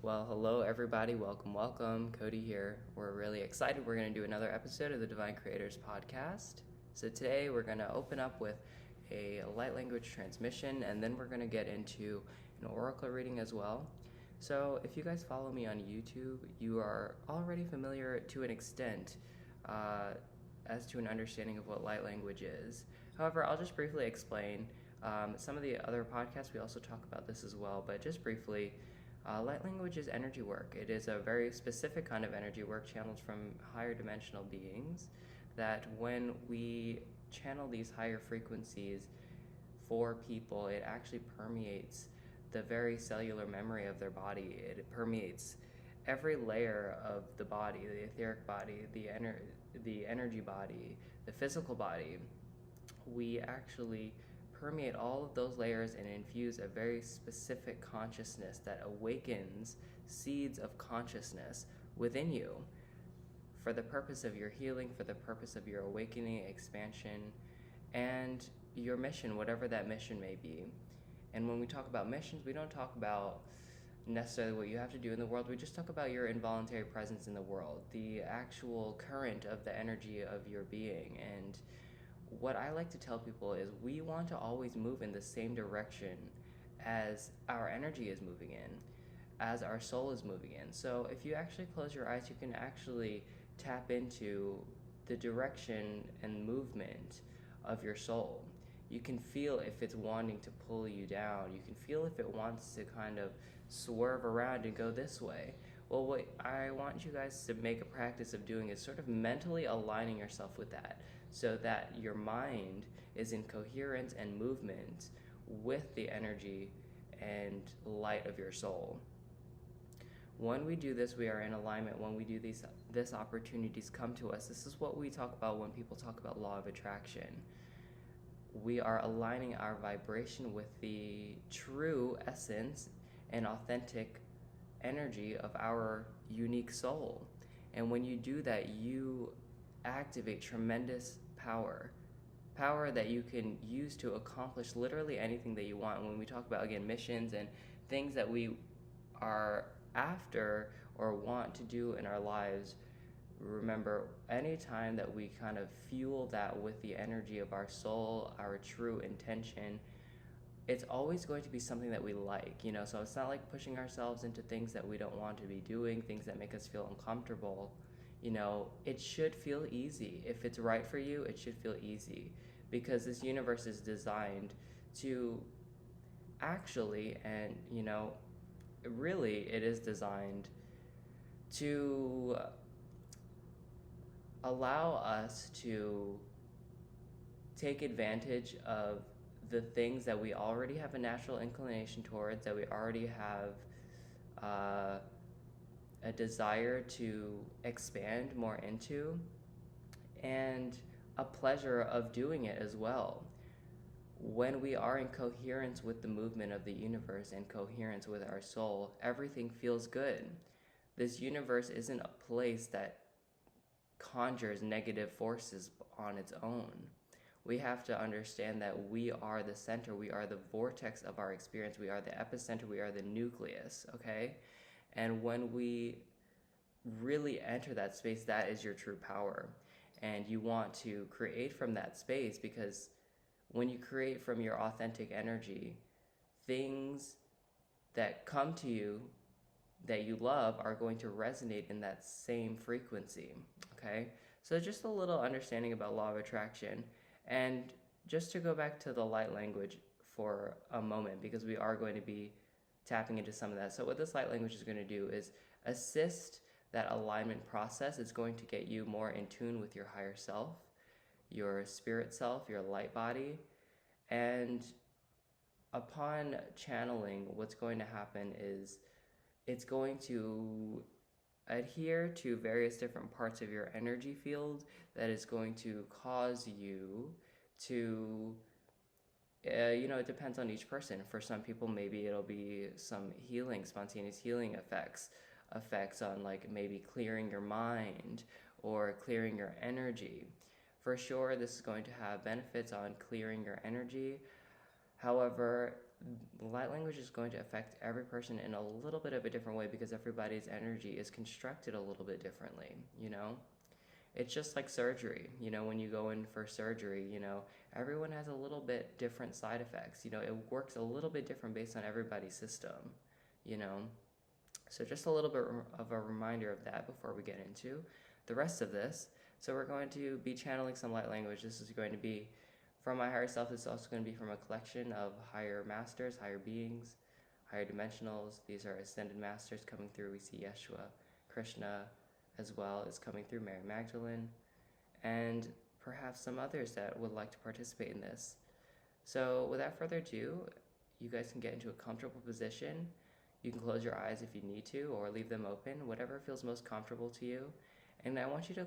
Well, hello everybody. Welcome. Cody here. We're really excited. We're going to do another episode of the Divine Creators podcast. So today we're going to open up with a light language transmission, and then we're going to get into an oracle reading as well. So if you guys follow me on YouTube, you are already familiar to an extent as to an understanding of what light language is. However, I'll just briefly explain. Some of the other podcasts, we also talk about this as well, but just briefly, light language is energy work. It is a very specific kind of energy work channeled from higher dimensional beings that when we channel these higher frequencies for people, it actually permeates the very cellular memory of their body. It permeates every layer of the body, the etheric body, the energy body, the physical body. We actually permeate all of those layers and infuse a very specific consciousness that awakens seeds of consciousness within you for the purpose of your healing, for the purpose of your awakening, expansion, and your mission, whatever that mission may be. And when we talk about missions, we don't talk about necessarily what you have to do in the world. We just talk about your involuntary presence in the world, the actual current of the energy of your being. And what I like to tell people is we want to always move in the same direction as our energy is moving in, as our soul is moving in. So if you actually close your eyes, you can actually tap into the direction and movement of your soul. You can feel if it's wanting to pull you down. You can feel if it wants to kind of swerve around and go this way. Well, what I want you guys to make a practice of doing is sort of mentally aligning yourself with that, so that your mind is in coherence and movement with the energy and light of your soul. When we do this, we are in alignment. When we do these opportunities come to us. This is what we talk about when people talk about law of attraction. We are aligning our vibration with the true essence and authentic energy of our unique soul. And when you do that, you activate tremendous power that you can use to accomplish literally anything that you want. When we talk about, again, missions and things that we are after or want to do in our lives, remember, anytime that we kind of fuel that with the energy of our soul, our true intention, it's always going to be something that we like, so it's not like pushing ourselves into things that we don't want to be doing, things that make us feel uncomfortable. It should feel easy. If it's right for you, it should feel easy, because this universe is designed to actually, and really it is designed to allow us to take advantage of the things that we already have a natural inclination towards, that we already have a desire to expand more into, and a pleasure of doing it as well. When we are in coherence with the movement of the universe and coherence with our soul, everything feels good. This universe isn't a place that conjures negative forces on its own. We have to understand that we are the center, we are the vortex of our experience, we are the epicenter, we are the nucleus, okay? And when we really enter that space, that is your true power. And you want to create from that space, because when you create from your authentic energy, things that come to you that you love are going to resonate in that same frequency, okay? So just a little understanding about law of attraction. And just to go back to the light language for a moment, because we are going to be tapping into some of that. So what this light language is going to do is assist that alignment process. It's going to get you more in tune with your higher self, your spirit self, your light body. And upon channeling, what's going to happen is it's going to adhere to various different parts of your energy field that is going to cause you to, it depends on each person. For some people, maybe it'll be some healing, spontaneous healing effects on like maybe clearing your mind or clearing your energy. For sure, this is going to have benefits on clearing your energy. However, light language is going to affect every person in a little bit of a different way because everybody's energy is constructed a little bit differently, you know? It's just like surgery, you know, when you go in for surgery, you know, everyone has a little bit different side effects. You know, it works a little bit different based on everybody's system, you know? So just a little bit of a reminder of that before we get into the rest of this. So we're going to be channeling some light language. This is going to be from my higher self. It's also going to be from a collection of higher masters, higher beings, higher dimensionals. These are ascended masters coming through. We see Yeshua, Krishna, as well as coming through Mary Magdalene, and perhaps some others that would like to participate in this. So without further ado, you guys can get into a comfortable position. You can close your eyes if you need to, or leave them open, whatever feels most comfortable to you. And I want you to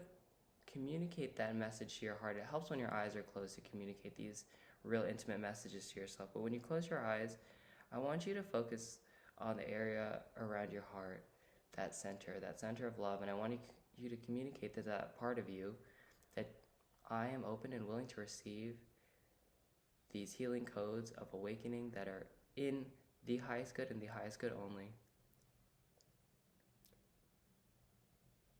communicate that message to your heart. It helps when your eyes are closed to communicate these real intimate messages to yourself. But when you close your eyes, I want you to focus on the area around your heart, that center of love. And I want you to communicate to that part of you that I am open and willing to receive these healing codes of awakening that are in the highest good and the highest good only.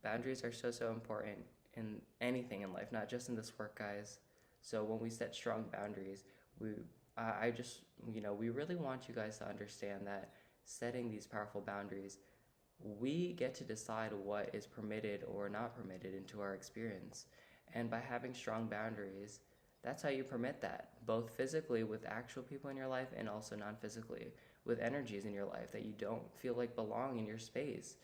Boundaries are so important in anything in life, not just in this work, guys. So when we set strong boundaries, we really want you guys to understand that setting these powerful boundaries, we get to decide what is permitted or not permitted into our experience. And by having strong boundaries, that's how you permit that, both physically with actual people in your life and also non-physically with energies in your life that you don't feel like belong in your space.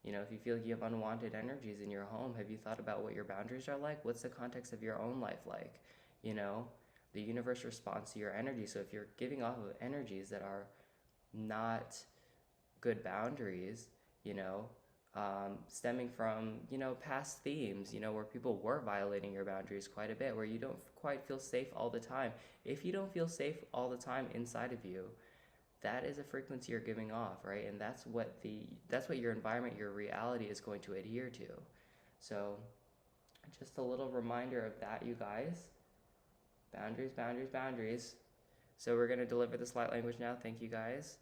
You know, if you feel like you have unwanted energies in your home, have you thought about what your boundaries are like? What's the context of your own life like? You know, the universe responds to your energy. So if you're giving off of energies that are not good boundaries, you know, stemming from, you know, past themes, you know, where people were violating your boundaries quite a bit, where you don't quite feel safe all the time. If you don't feel safe all the time inside of you, that is a frequency you're giving off, right? And that's what your environment, your reality is going to adhere to. So just a little reminder of that, you guys. Boundaries, boundaries, boundaries. So we're going to deliver this light language now. Thank you, guys.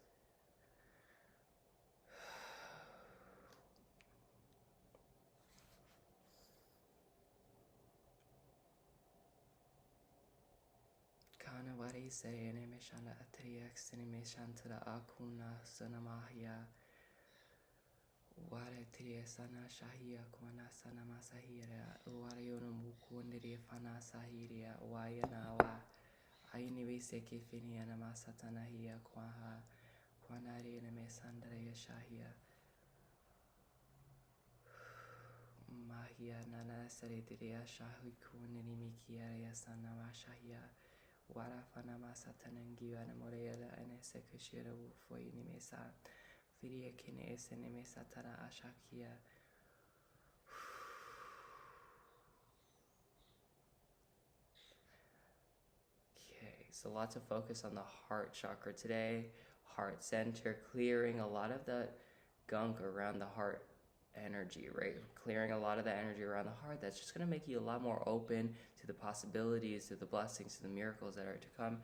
Kana wari se ene meshana atriex ene meshantara akuna sanamahia. Ware trie sana shahia kwana sana masahira. Ware yono mukundiri fana sahiria. Wayana wa. Aini vise kifini ana masatana hia kwaha. Kwanari ene mesandra ya shahia. Mahia nana saritiria shahi kuniri mikiara ya sana mashahia. Wara fana masatanangi ana morela ene sekashira foi ni mesa. Firia kine ese ne mesa tara ashakia. Okay, so lots of focus on the heart chakra today. Heart center, clearing a lot of the gunk around the heart energy, right? Clearing a lot of the energy around the heart. That's just going to make you a lot more open to the possibilities, to the blessings, to the miracles that are to come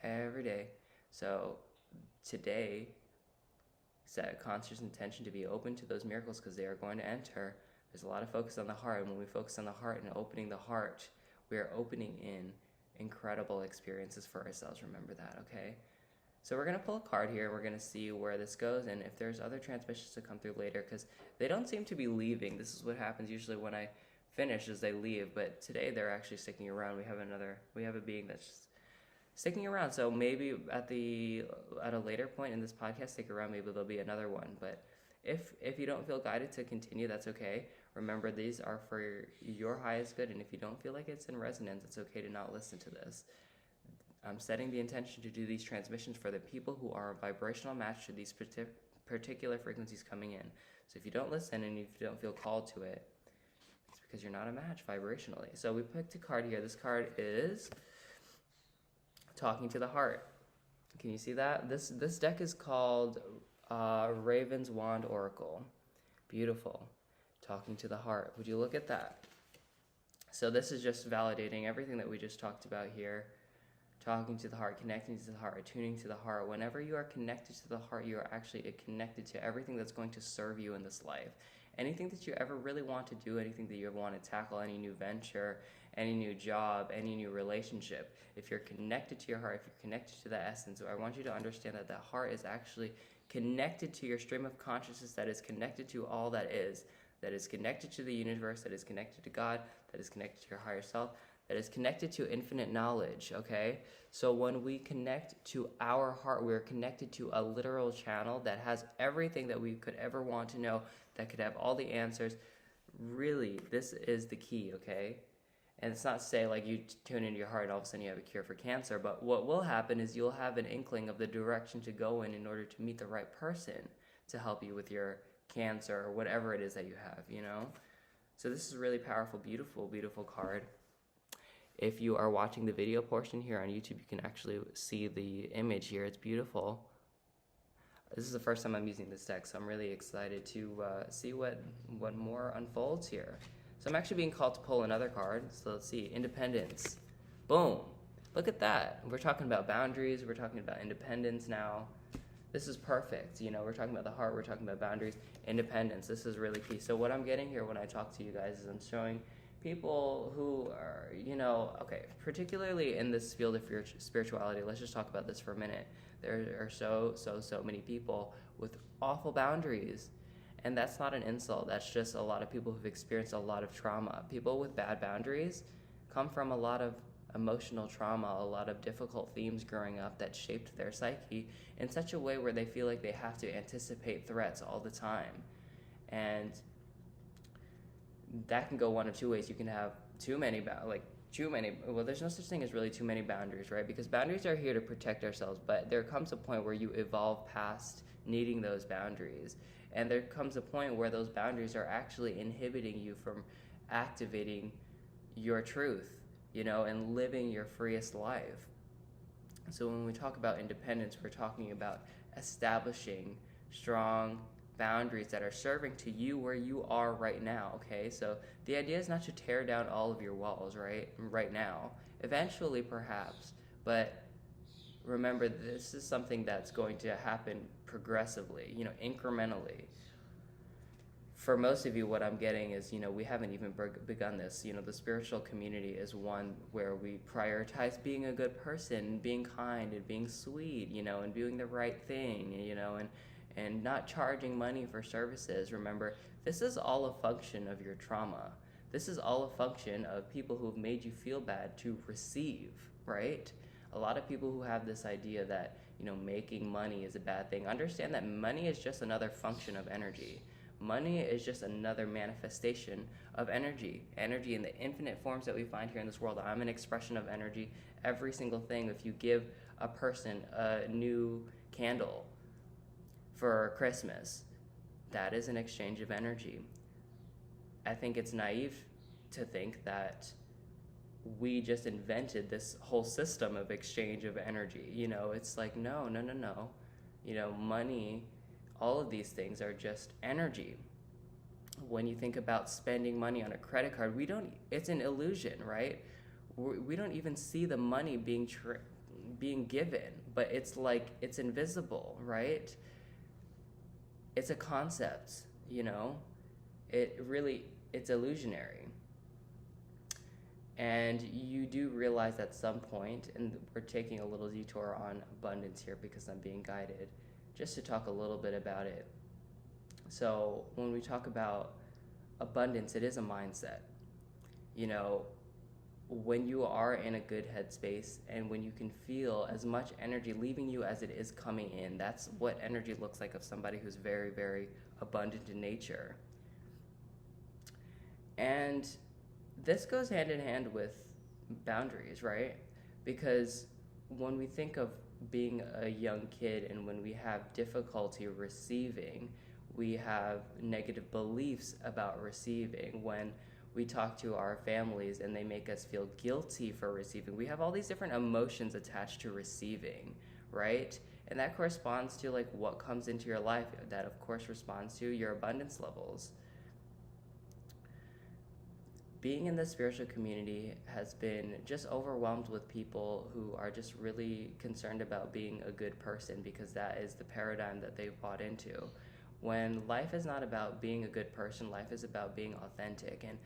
every day. So today, set a conscious intention to be open to those miracles because they are going to enter. There's a lot of focus on the heart. And when we focus on the heart and opening the heart, we are opening in incredible experiences for ourselves. Remember that, okay? So we're going to pull a card here. We're going to see where this goes and if there's other transmissions to come through later because they don't seem to be leaving. This is what happens usually when I finish is they leave, but today they're actually sticking around. We have a being that's just sticking around. So maybe at a later point in this podcast, stick around. Maybe there'll be another one. But if you don't feel guided to continue, that's okay. Remember, these are for your highest good. And if you don't feel like it's in resonance, it's okay to not listen to this. I'm setting the intention to do these transmissions for the people who are a vibrational match to these particular frequencies coming in. So if you don't listen and if you don't feel called to it, it's because you're not a match vibrationally. So we picked a card here. This card is Talking to the Heart. Can you see that? This deck is called Raven's Wand Oracle. Beautiful. Talking to the Heart. Would you look at that? So this is just validating everything that we just talked about here. talking to the heart, connecting to the heart, attuning to the heart. Whenever you are connected to the heart, you are actually connected to everything that's going to serve you in this life. Anything that you ever really want to do, anything that you ever want to tackle, any new venture, any new job, any new relationship, if you're connected to your heart, if you're connected to that essence, I want you to understand that heart is actually connected to your stream of consciousness, that is connected to all that is connected to the universe, that is connected to God, that is connected to your higher self, that is connected to infinite knowledge, okay? So when we connect to our heart, we're connected to a literal channel that has everything that we could ever want to know, that could have all the answers. Really, this is the key, okay? And it's not to say like you tune into your heart and all of a sudden you have a cure for cancer, but what will happen is you'll have an inkling of the direction to go in order to meet the right person to help you with your cancer or whatever it is that you have, you know? So this is a really powerful, beautiful, beautiful card. If you are watching the video portion here on YouTube, you can actually see the image here. It's beautiful. This is the first time I'm using this deck, so I'm really excited to see what more unfolds here. So I'm actually being called to pull another card. So let's see, independence. Boom. Look at that. We're talking about boundaries. We're talking about independence now. This is perfect. You know, we're talking about the heart. We're talking about boundaries, independence. This is really key. So what I'm getting here when I talk to you guys is I'm showing people who are, you know, okay, particularly in this field of spirituality, let's just talk about this for a minute. There are so many people with awful boundaries. And that's not an insult. That's just a lot of people who've experienced a lot of trauma. People with bad boundaries come from a lot of emotional trauma, a lot of difficult themes growing up that shaped their psyche in such a way where they feel like they have to anticipate threats all the time. And that can go one of two ways. You can have well, there's no such thing as really too many boundaries, right? Because boundaries are here to protect ourselves, but there comes a point where you evolve past needing those boundaries. And there comes a point where those boundaries are actually inhibiting you from activating your truth, you know, and living your freest life. So when we talk about independence, we're talking about establishing strong boundaries that are serving to you where you are right now, okay? So the idea is not to tear down all of your walls, right now. Eventually, perhaps, but remember, this is something that's going to happen progressively, you know, incrementally. For most of you, what I'm getting is, you know, we haven't even begun this. You know, the spiritual community is one where we prioritize being a good person, being kind, and being sweet, you know, and doing the right thing, you know, and not charging money for services. Remember, this is all a function of your trauma. This is all a function of people who've made you feel bad to receive, right? A lot of people who have this idea that, you know, making money is a bad thing. Understand that money is just another function of energy. Money is just another manifestation of energy. Energy in the infinite forms that we find here in this world. I'm an expression of energy. Every single thing, if you give a person a new candle for Christmas, that is an exchange of energy. I think it's naive to think that we just invented this whole system of exchange of energy. You know, it's like, no. You know, money, all of these things are just energy. When you think about spending money on a credit card, it's an illusion, right? We don't even see the money being given, but it's like, it's invisible, right? It's a concept, you know? It's illusionary. And you do realize at some point, and we're taking a little detour on abundance here because I'm being guided, just to talk a little bit about it. So when we talk about abundance, it is a mindset. You know, when you are in a good headspace and when you can feel as much energy leaving you as it is coming in, that's what energy looks like of somebody who's very, very abundant in nature. And this goes hand in hand with boundaries, right? Because when we think of being a young kid and when we have difficulty receiving, we have negative beliefs about receiving. When we talk to our families and they make us feel guilty for receiving, we have all these different emotions attached to receiving, right? And that corresponds to like what comes into your life. That of course responds to your abundance levels. being in the spiritual community has been just overwhelmed with people who are just really concerned about being a good person, because that is the paradigm that they've bought into. When life is not about being a good person, life is about being authentic. And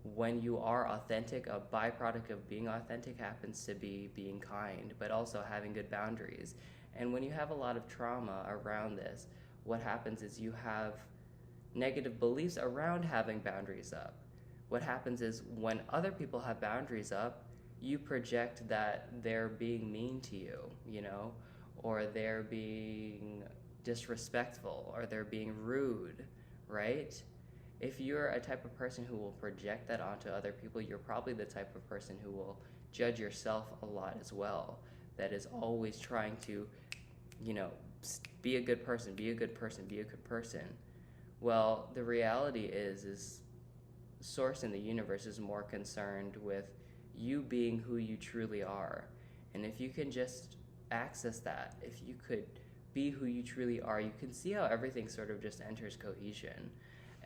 when you are authentic, a byproduct of being authentic happens to be being kind, but also having good boundaries. And when you have a lot of trauma around this, what happens is you have negative beliefs around having boundaries up. What happens is when other people have boundaries up, you project that they're being mean to you, or they're being disrespectful, or they're being rude, right? If you're a type of person who will project that onto other people, you're probably the type of person who will judge yourself a lot as well. That is always trying to, be a good person, be a good person, be a good person. Well, the reality is Source in the universe is more concerned with you being who you truly are. And if you can just access that, if you could be who you truly are, you can see how everything sort of just enters cohesion.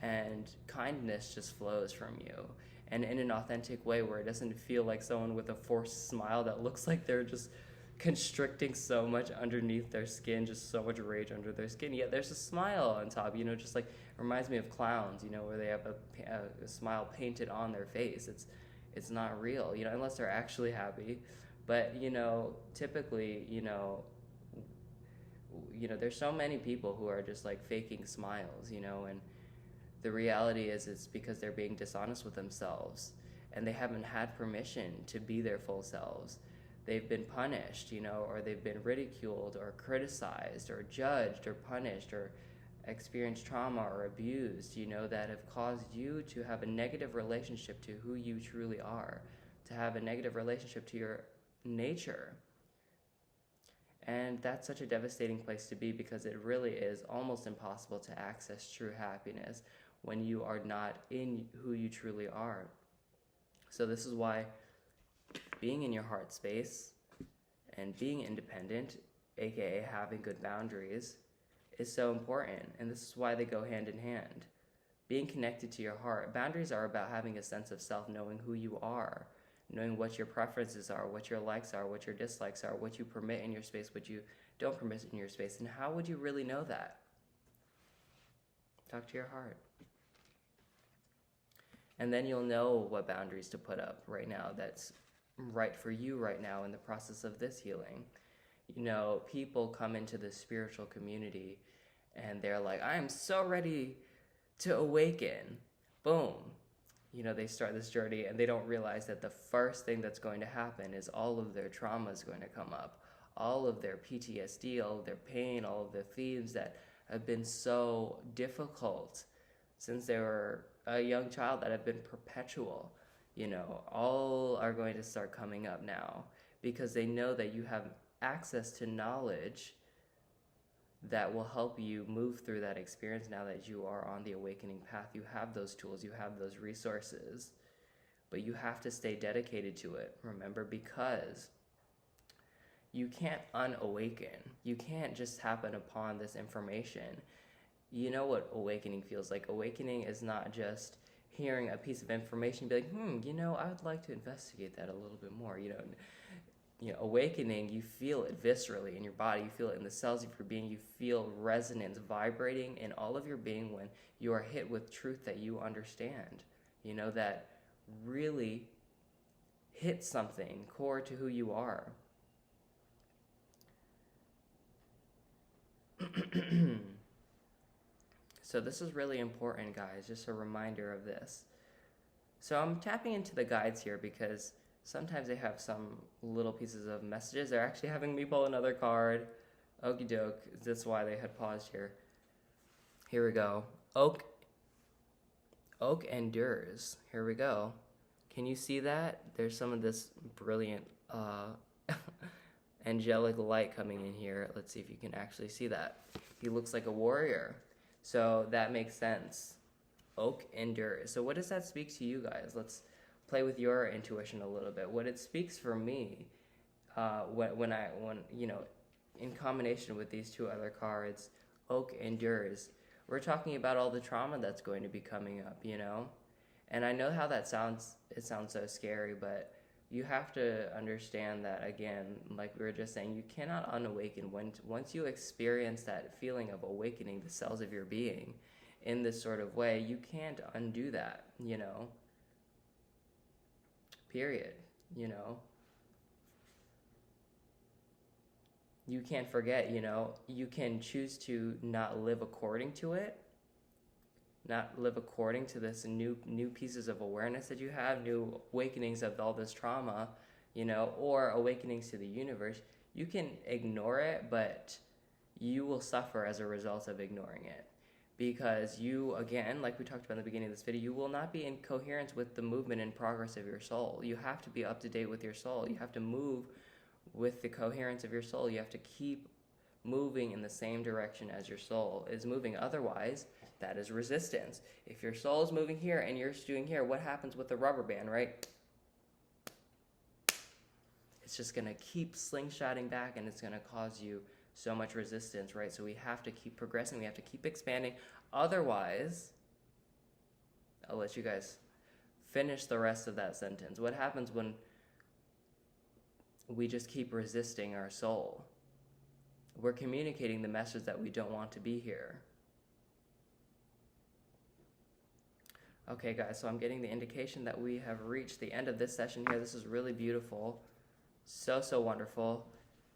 And kindness just flows from you. And in an authentic way where it doesn't feel like someone with a forced smile that looks like they're just constricting so much underneath their skin, just so much rage under their skin, yet there's a smile on top, just like, it reminds me of clowns, where they have a smile painted on their face. It's not real, unless they're actually happy. But, typically, there's so many people who are just like faking smiles, and the reality is it's because they're being dishonest with themselves, and they haven't had permission to be their full selves. They've been punished, or they've been ridiculed or criticized or judged or punished or experienced trauma or abused, that have caused you to have a negative relationship to who you truly are, to have a negative relationship to your nature. And that's such a devastating place to be, because it really is almost impossible to access true happiness when you are not in who you truly are. So this is why being in your heart space and being independent, aka having good boundaries, is so important. And this is why they go hand in hand. Being connected to your heart. Boundaries are about having a sense of self, knowing who you are, knowing what your preferences are, what your likes are, what your dislikes are, what you permit in your space, what you don't permit in your space. And how would you really know that? Talk to your heart. And then you'll know what boundaries to put up right now that's right for you right now in the process of this healing. People come into the spiritual community and they're like, I am so ready to awaken. Boom. They start this journey and they don't realize that the first thing that's going to happen is all of their trauma is going to come up. All of their PTSD, all of their pain, all of the themes that have been so difficult since they were a young child, that have been perpetual, all are going to start coming up now, because they know that you have access to knowledge that will help you move through that experience now that you are on the awakening path. You have those tools, you have those resources, but you have to stay dedicated to it, remember, because you can't unawaken. You can't just happen upon this information. You know what awakening feels like. Awakening is not just hearing a piece of information and be like, I would like to investigate that a little bit more. Awakening, you feel it viscerally in your body, you feel it in the cells of your being, you feel resonance vibrating in all of your being when you are hit with truth that you understand, that really hits something core to who you are. So this is really important, guys, just a reminder of this. So I'm tapping into the guides here because sometimes they have some little pieces of messages. They're actually having me pull another card. Okie doke. That's why they had paused here. Here we go. Oak endures. Here we go. Can you see that? There's some of this brilliant angelic light coming in here. Let's see if you can actually see that. He looks like a warrior. So that makes sense. Oak endures. So what does that speak to you guys? Let's play with your intuition a little bit. What it speaks for me, when in combination with these two other cards, oak endures. We're talking about all the trauma that's going to be coming up, And I know how that sounds, it sounds so scary, but you have to understand that, again, like we were just saying, you cannot unawaken. Once you experience that feeling of awakening the cells of your being in this sort of way, you can't undo that, you know, period, you know. You can't forget, you know, you can choose to not live according to it, not live according to this new pieces of awareness that you have, new awakenings of all this trauma, you know, or awakenings to the universe. You can ignore it, but you will suffer as a result of ignoring it. Because you, again, like we talked about in the beginning of this video, you will not be in coherence with the movement and progress of your soul. You have to be up to date with your soul. You have to move with the coherence of your soul. You have to keep moving in the same direction as your soul is moving. Otherwise, that is resistance. If your soul is moving here and you're doing here, what happens with the rubber band, right? It's just going to keep slingshotting back, and it's going to cause you so much resistance, right? So we have to keep progressing. We have to keep expanding. Otherwise, I'll let you guys finish the rest of that sentence. What happens when we just keep resisting our soul? We're communicating the message that we don't want to be here. Okay, guys, so I'm getting the indication that we have reached the end of this session here. This is really beautiful. So wonderful.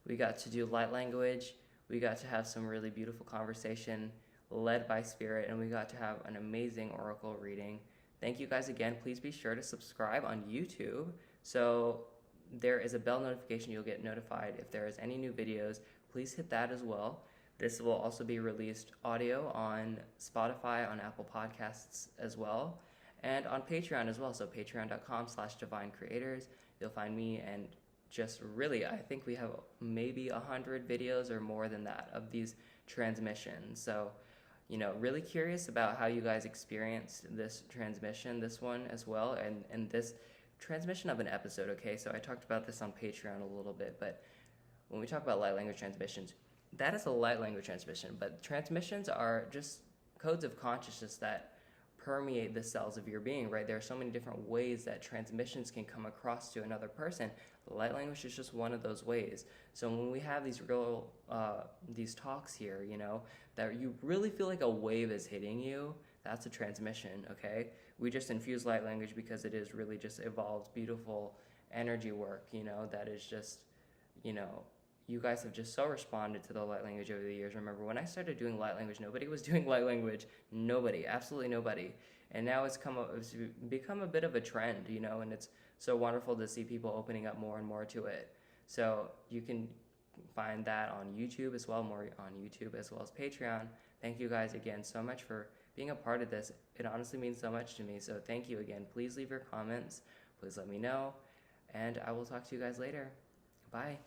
We got to do light language. We got to have some really beautiful conversation led by Spirit, and we got to have an amazing oracle reading. Thank you guys again. Please be sure to subscribe on YouTube. So there is a bell notification. You'll get notified if there is any new videos. Please hit that as well. This will also be released audio on Spotify, on Apple Podcasts as well, and on Patreon as well. So patreon.com/divinecreators. You'll find me, and just really, I think we have maybe 100 videos or more than that of these transmissions. So, you know, really curious about how you guys experienced this transmission, this one as well, and this transmission of an episode, okay? So I talked about this on Patreon a little bit, but when we talk about light language transmissions, that is a light language transmission, but transmissions are just codes of consciousness that permeate the cells of your being, right? There are so many different ways that transmissions can come across to another person. Light language is just one of those ways. So when we have these these talks here, you know, that you really feel like a wave is hitting you, that's a transmission, okay? We just infuse light language because it is really just evolved, beautiful energy work, you know, that is just, you know, you guys have just so responded to the light language over the years. Remember, when I started doing light language, nobody was doing light language. Nobody, absolutely nobody. And now it's become a bit of a trend, you know, and it's so wonderful to see people opening up more and more to it. So you can find that on YouTube as well, more on YouTube as well as Patreon. Thank you guys again so much for being a part of this. It honestly means so much to me. So thank you again. Please leave your comments. Please let me know. And I will talk to you guys later. Bye.